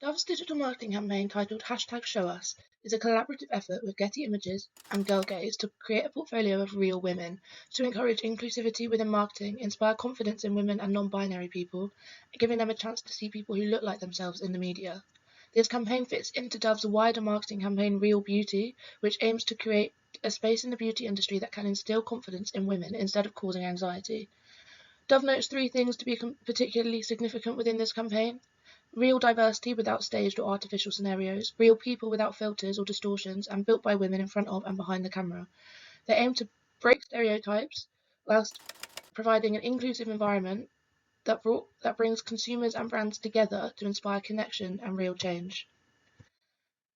Dove's digital marketing campaign titled #ShowUs is a collaborative effort with Getty Images and Girl Gaze to create a portfolio of real women to encourage inclusivity within marketing, inspire confidence in women and non-binary people, and giving them a chance to see people who look like themselves in the media. This campaign fits into Dove's wider marketing campaign Real Beauty, which aims to create a space in the beauty industry that can instill confidence in women instead of causing anxiety. Dove notes three things to be particularly significant within this campaign: real diversity without staged or artificial scenarios, real people without filters or distortions, and built by women in front of and behind the camera. They aim to break stereotypes whilst providing an inclusive environment that brings consumers and brands together to inspire connection and real change.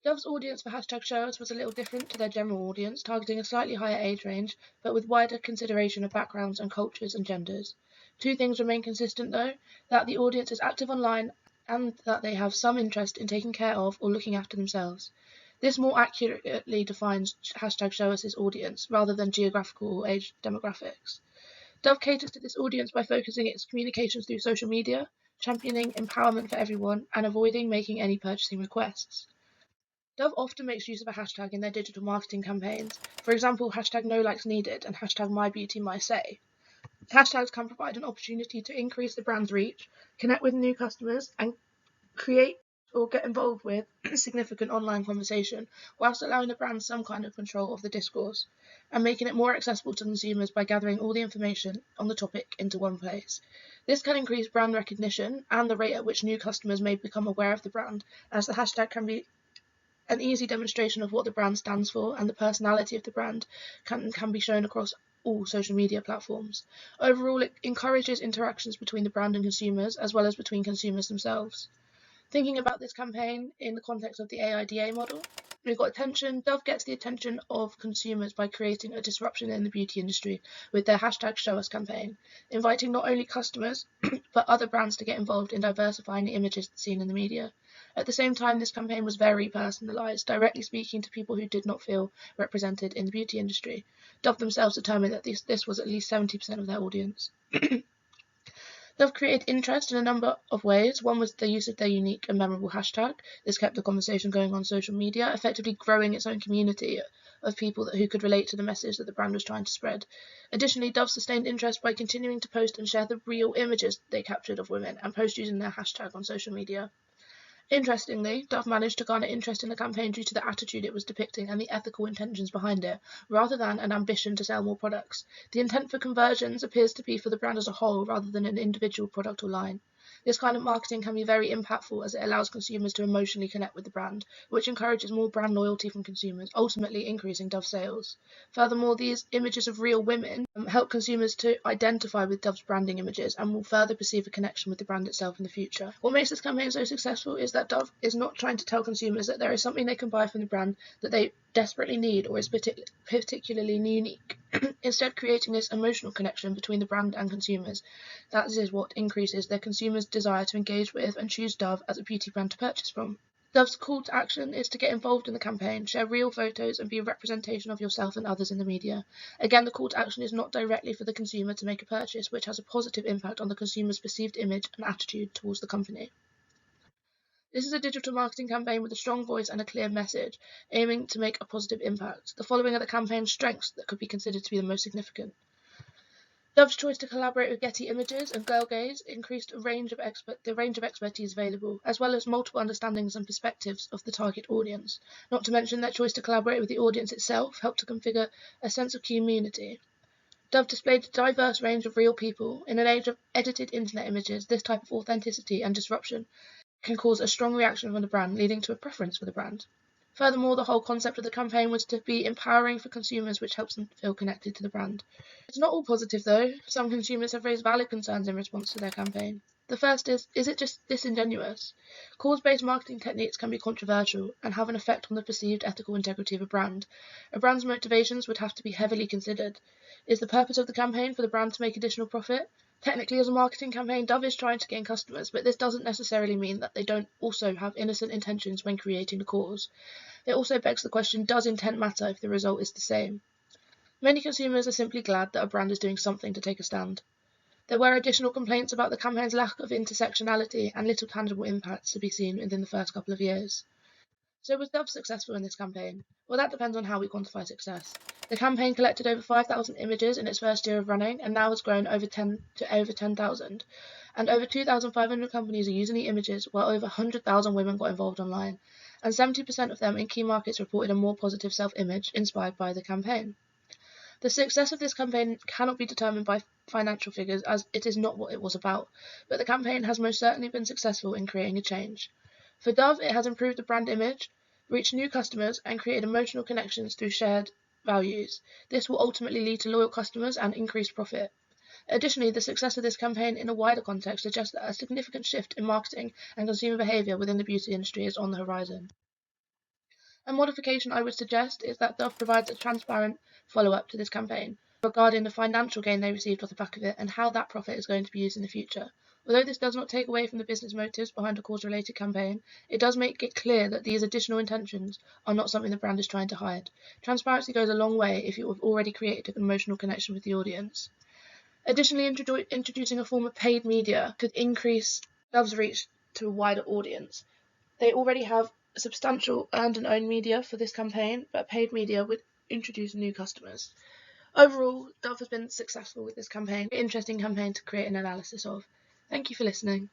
Dove's audience for #ShowUs was a little different to their general audience, targeting a slightly higher age range, but with wider consideration of backgrounds and cultures and genders. Two things remain consistent though: that the audience is active online and that they have some interest in taking care of or looking after themselves. This more accurately defines #ShowUs' audience, rather than geographical or age demographics. Dove caters to this audience by focusing its communications through social media, championing empowerment for everyone, and avoiding making any purchasing requests. Dove often makes use of a hashtag in their digital marketing campaigns, for example #NoLikesNeeded and #MyBeautyMySay. Hashtags can provide an opportunity to increase the brand's reach, connect with new customers, and create or get involved with significant online conversation, whilst allowing the brand some kind of control of the discourse, and making it more accessible to consumers by gathering all the information on the topic into one place. This can increase brand recognition and the rate at which new customers may become aware of the brand, as the hashtag can be an easy demonstration of what the brand stands for, and the personality of the brand can be shown across all social media platforms. Overall, it encourages interactions between the brand and consumers, as well as between consumers themselves. Thinking about this campaign in the context of the AIDA model, we've got attention. Dove gets the attention of consumers by creating a disruption in the beauty industry with their #ShowUs campaign, inviting not only customers but other brands to get involved in diversifying the images seen in the media. At the same time, this campaign was very personalised, directly speaking to people who did not feel represented in the beauty industry. Dove themselves determined that this was at least 70% of their audience. They've created interest in a number of ways. One was the use of their unique and memorable hashtag. This kept the conversation going on social media, effectively growing its own community of people who could relate to the message that the brand was trying to spread. Additionally, Dove sustained interest by continuing to post and share the real images they captured of women and post using their hashtag on social media. Interestingly, Dove managed to garner interest in the campaign due to the attitude it was depicting and the ethical intentions behind it, rather than an ambition to sell more products. The intent for conversions appears to be for the brand as a whole rather than an individual product or line. This kind of marketing can be very impactful as it allows consumers to emotionally connect with the brand, which encourages more brand loyalty from consumers, ultimately increasing Dove sales. Furthermore, these images of real women help consumers to identify with Dove's branding images and will further perceive a connection with the brand itself in the future. What makes this campaign so successful is that Dove is not trying to tell consumers that there is something they can buy from the brand that they desperately need or is particularly unique. Instead, creating this emotional connection between the brand and consumers. That is what increases their consumers' desire to engage with and choose Dove as a beauty brand to purchase from. Dove's call to action is to get involved in the campaign, share real photos, and be a representation of yourself and others in the media. Again, the call to action is not directly for the consumer to make a purchase, which has a positive impact on the consumer's perceived image and attitude towards the company. This is a digital marketing campaign with a strong voice and a clear message, aiming to make a positive impact. The following are the campaign's strengths that could be considered to be the most significant. Dove's choice to collaborate with Getty Images and Girl Gaze increased the range of expertise available, as well as multiple understandings and perspectives of the target audience. Not to mention their choice to collaborate with the audience itself helped to configure a sense of community. Dove displayed a diverse range of real people. In an age of edited internet images, this type of authenticity and disruption can cause a strong reaction from the brand, leading to a preference for the brand. Furthermore, the whole concept of the campaign was to be empowering for consumers, which helps them feel connected to the brand. It's not all positive though. Some consumers have raised valid concerns in response to their campaign. The first is it just disingenuous? Cause-based marketing techniques can be controversial and have an effect on the perceived ethical integrity of a brand. A brand's motivations would have to be heavily considered. Is the purpose of the campaign for the brand to make additional profit? Technically, as a marketing campaign, Dove is trying to gain customers, but this doesn't necessarily mean that they don't also have innocent intentions when creating the cause. It also begs the question, does intent matter if the result is the same? Many consumers are simply glad that a brand is doing something to take a stand. There were additional complaints about the campaign's lack of intersectionality and little tangible impacts to be seen within the first couple of years. So was Dove successful in this campaign? Well, that depends on how we quantify success. The campaign collected over 5,000 images in its first year of running and now has grown to over 10,000. And over 2,500 companies are using the images, while over 100,000 women got involved online. And 70% of them in key markets reported a more positive self-image inspired by the campaign. The success of this campaign cannot be determined by financial figures, as it is not what it was about, but the campaign has most certainly been successful in creating a change. For Dove, it has improved the brand image, reached new customers, and created emotional connections through shared values. This will ultimately lead to loyal customers and increased profit. Additionally, the success of this campaign in a wider context suggests that a significant shift in marketing and consumer behaviour within the beauty industry is on the horizon. A modification I would suggest is that Dove provides a transparent follow-up to this campaign regarding the financial gain they received off the back of it and how that profit is going to be used in the future. Although this does not take away from the business motives behind a cause-related campaign, it does make it clear that these additional intentions are not something the brand is trying to hide. Transparency goes a long way if you have already created an emotional connection with the audience. Additionally, introducing a form of paid media could increase Dove's reach to a wider audience. They already have substantial earned and owned media for this campaign, but paid media would introduce new customers. Overall, Dove has been successful with this campaign. An interesting campaign to create an analysis of. Thank you for listening.